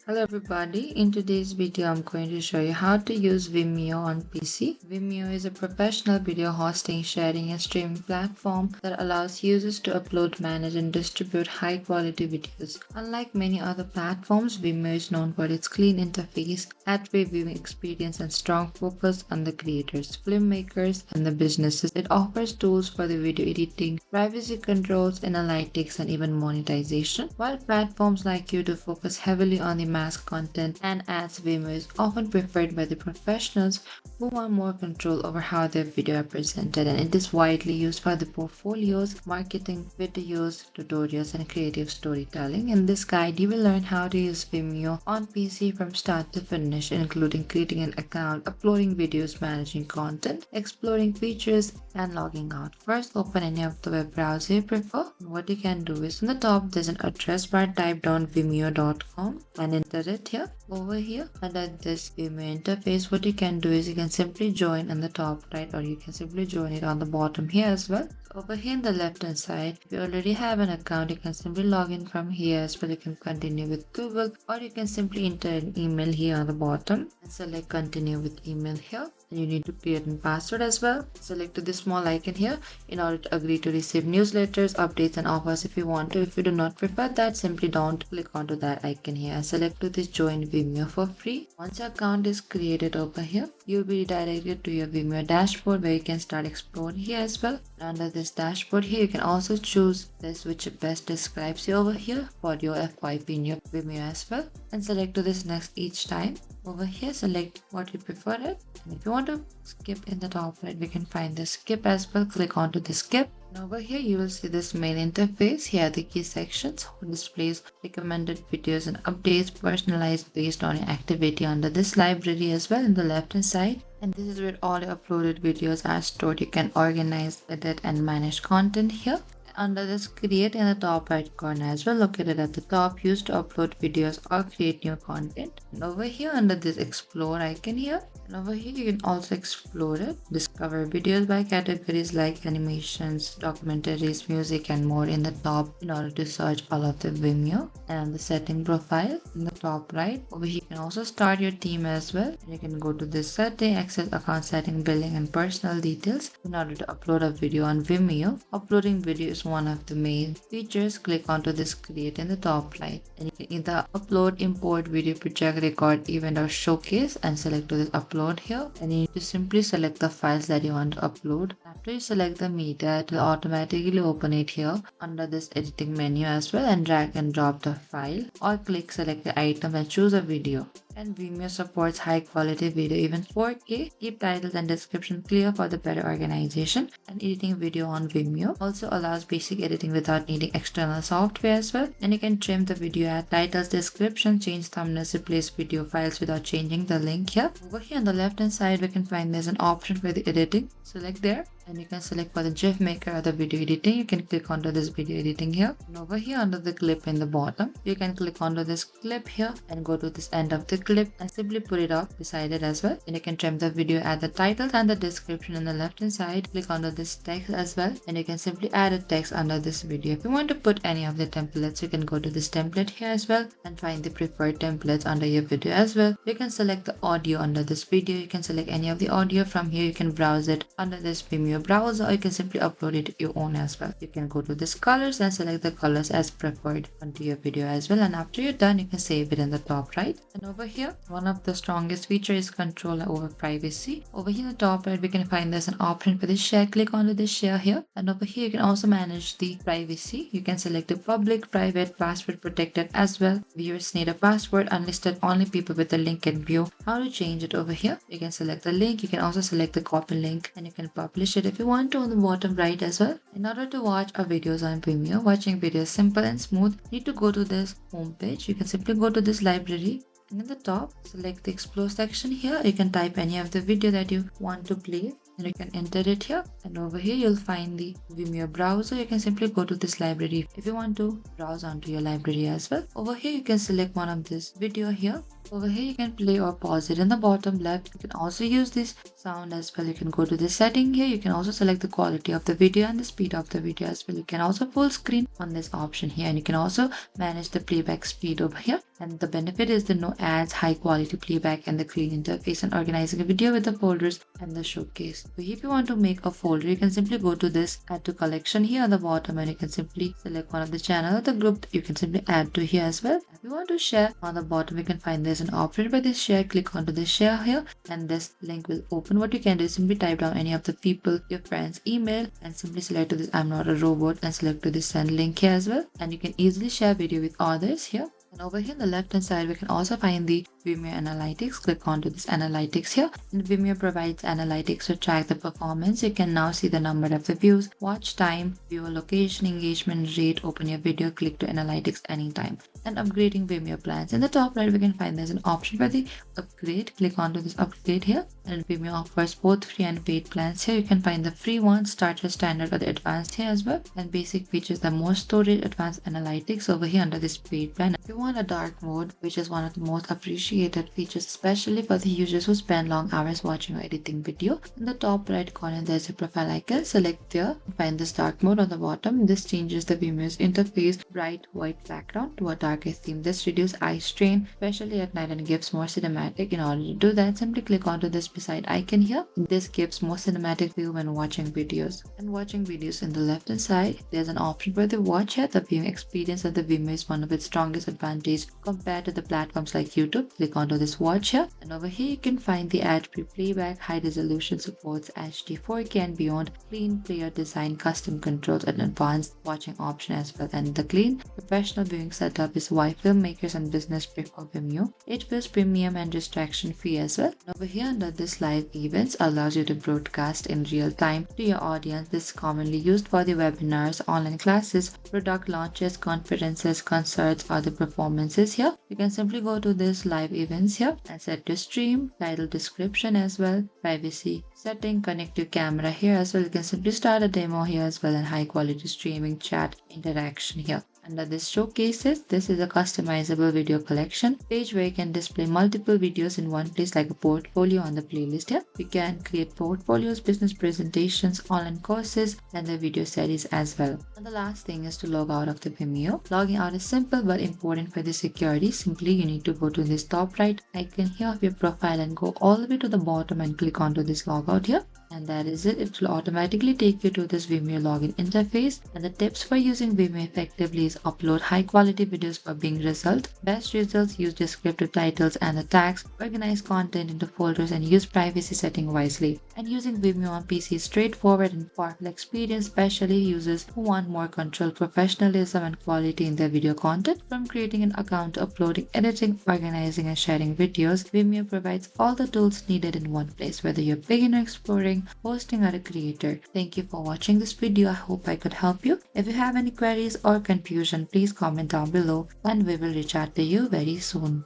Hello everybody, in today's video I'm going to show you how to use Vimeo on PC. Vimeo is a professional video hosting, sharing and streaming platform that allows users to upload, manage and distribute high quality videos. Unlike many other platforms, Vimeo is known for its clean interface, ad-free viewing experience and strong focus on the creators, filmmakers and the businesses. It offers tools for the video editing, privacy controls, analytics and even monetization. While platforms like YouTube focus heavily on the mass content and ads, Vimeo is often preferred by the professionals who want more control over how their video are presented, and it is widely used for the portfolios, marketing, videos, tutorials and creative storytelling. In this guide, you will learn how to use Vimeo on PC from start to finish, including creating an account, uploading videos, managing content, exploring features and logging out. First, open any of the web browser you prefer. What you can do is on the top there's an address bar, type down vimeo.com and enter it here. Over here under this Vimeo interface, what you can do is you can simply join on the top right, or you can simply join it on the bottom here as well. Over here in the left hand side, if you already have an account, you can simply log in from here as well. You can continue with Google, or you can simply enter an email here on the bottom and select continue with email here. And you need to create a password as well. Select this small icon here in order to agree to receive newsletters, updates and offers if you want to. If you do not prefer that, simply don't click onto that icon here and select to this join Vimeo for free. Once your account is created over here, you'll be redirected to your Vimeo dashboard where you can start exploring here as well. Under this dashboard here, you can also choose this which best describes you over here for your FYP in your Vimeo as well, and select to this next each time. Over here, select what you prefer it, and if you want to skip in the top right, we can find the skip as well. Click onto the skip. And over here you will see this main interface. Here are the key sections, displays recommended videos and updates personalized based on your activity under this library as well in the left hand side. And this is where all your uploaded videos are stored. You can organize, edit and manage content here. Under this create in the top right corner as well, located at the top, used to upload videos or create new content. And over here under this explore icon here, and over here you can also explore it, discover videos by categories like animations, documentaries, music and more in the top in order to search all of the Vimeo. And the setting profile in the top right, over here you can also start your theme as well, and you can go to this setting, access account setting, billing and personal details in order to upload a video on Vimeo. Uploading video is one of the main features. Click onto this create in the top right, and you can either upload, import, video, project, record, event or showcase, and select to this upload here, and you need to simply select the files that you want to upload. After you select the media, it will automatically open it here under this editing menu as well, and drag and drop the file, or click select the item and choose a video. And Vimeo supports high quality video, even 4K. Keep titles and description clear for the better organization. And editing video on Vimeo also allows basic editing without needing external software as well. And you can trim the video, add titles, description, change thumbnails, replace video files without changing the link here. Over here on the left hand side, we can find there's an option for the editing. Select there. And you can select for the GIF maker or the video editing. You can click onto this video editing here. And over here under the clip in the bottom, you can click onto this clip here and go to this end of the clip and simply put it up beside it as well. And you can trim the video, add the titles and the description on the left hand side. Click onto this text as well, and you can simply add a text under this video. If you want to put any of the templates, you can go to this template here as well and find the preferred templates under your video as well. You can select the audio under this video. You can select any of the audio from here. You can browse it under this Vimeo browser, or you can simply upload it your own as well. You can go to this colors and select the colors as preferred onto your video as well, and after you're done you can save it in the top right. And over here, one of the strongest features is control over privacy. Over here in the top right, we can find there's an option for the share. Click onto this share here, and over here you can also manage the privacy. You can select the public, private, password protected as well. Viewers need a password, unlisted, only people with the link can view. How to change it over here, you can select the link. You can also select the copy link, and you can publish it if you want to on the bottom right as well. In order to watch our videos on Vimeo, watching videos is simple and smooth. You need to go to this home page. You can simply go to this library, and in the top select the explore section here. You can type any of the video that you want to play, and you can enter it here, and over here you'll find the Vimeo browser. You can simply go to this library if you want to browse onto your library as well. Over here you can select one of this video here, Over here, you can play or pause it in the bottom left. You can also use this sound as well. You can go to the setting here. You can also select the quality of the video and the speed of the video as well. You can also full screen on this option here, and you can also manage the playback speed over here. And the benefit is the no ads, high quality playback, and the clean interface, and organizing a video with the folders and the showcase. So if you want to make a folder, you can simply go to this add to collection here at the bottom, and you can simply select one of the channel or the group you can simply add to here as well. If you want to share, on the bottom you can find there's an option by this share. Click onto the share here, and this link will open. What you can do is simply type down any of the people, your friends email, and simply select to this I'm not a robot and select to this send link here as well, and you can easily share video with others here. And over here on the left hand side, we can also find the Vimeo Analytics. Click onto this Analytics here, and Vimeo provides analytics to track the performance. You can now see the number of the views, watch time, viewer location, engagement rate. Open your video, click to Analytics anytime. And upgrading Vimeo plans. In the top right, we can find there's an option for the upgrade. Click onto this upgrade here, and Vimeo offers both free and paid plans here. You can find the free one, starter, standard, or the advanced here as well. And basic features the more storage, advanced analytics over here under this paid plan. If you want a dark mode, which is one of the most appreciated features, especially for the users who spend long hours watching or editing video. In the top right corner, there's a profile icon. Select here, find this dark mode on the bottom. This changes the Vimeo's interface bright white background to a darker theme. This reduces eye strain, especially at night, and gives more cinematic. In order to do that, simply click onto this beside icon here. This gives more cinematic view when watching videos. And watching videos in the left hand side, there's an option for the watch here. The viewing experience of the Vimeo is one of its strongest advantage compared to the platforms like YouTube. Click onto this watch here, and over here you can find the ad-free playback, high resolution, supports HD 4K and beyond, clean player design, custom controls, and advanced watching option as well. And the clean professional viewing setup is why filmmakers and business prefer Vimeo. It feels premium and distraction free as well. And over here under this live events allows you to broadcast in real time to your audience. This is commonly used for the webinars, online classes, product launches, conferences, concerts, or the performances here. You can simply go to this live events here and set to stream, title, description as well, privacy setting, connect your camera here as well. You can simply start a demo here as well, and high quality streaming, chat, interaction here. Under this showcases, this is a customizable video collection page where you can display multiple videos in one place like a portfolio on the playlist here. You can create portfolios, business presentations, online courses, and the video series as well. And the last thing is to log out of the Vimeo. Logging out is simple but important for the security. Simply you need to go to this top right icon here of your profile and go all the way to the bottom and click onto this logout here. And that is it. It will automatically take you to this Vimeo login interface. And the tips for using Vimeo effectively is upload high quality videos for being result. Best results, use descriptive titles and the tags, organize content into folders, and use privacy setting wisely. And using Vimeo on PC is straightforward and powerful experience, especially users who want more control, professionalism, and quality in their video content. From creating an account to uploading, editing, organizing, and sharing videos, Vimeo provides all the tools needed in one place, whether you're beginner exploring, hosting, or a creator. Thank you for watching this video. I hope I could help you. If you have any queries or confusion, please comment down below and we will reach out to you very soon.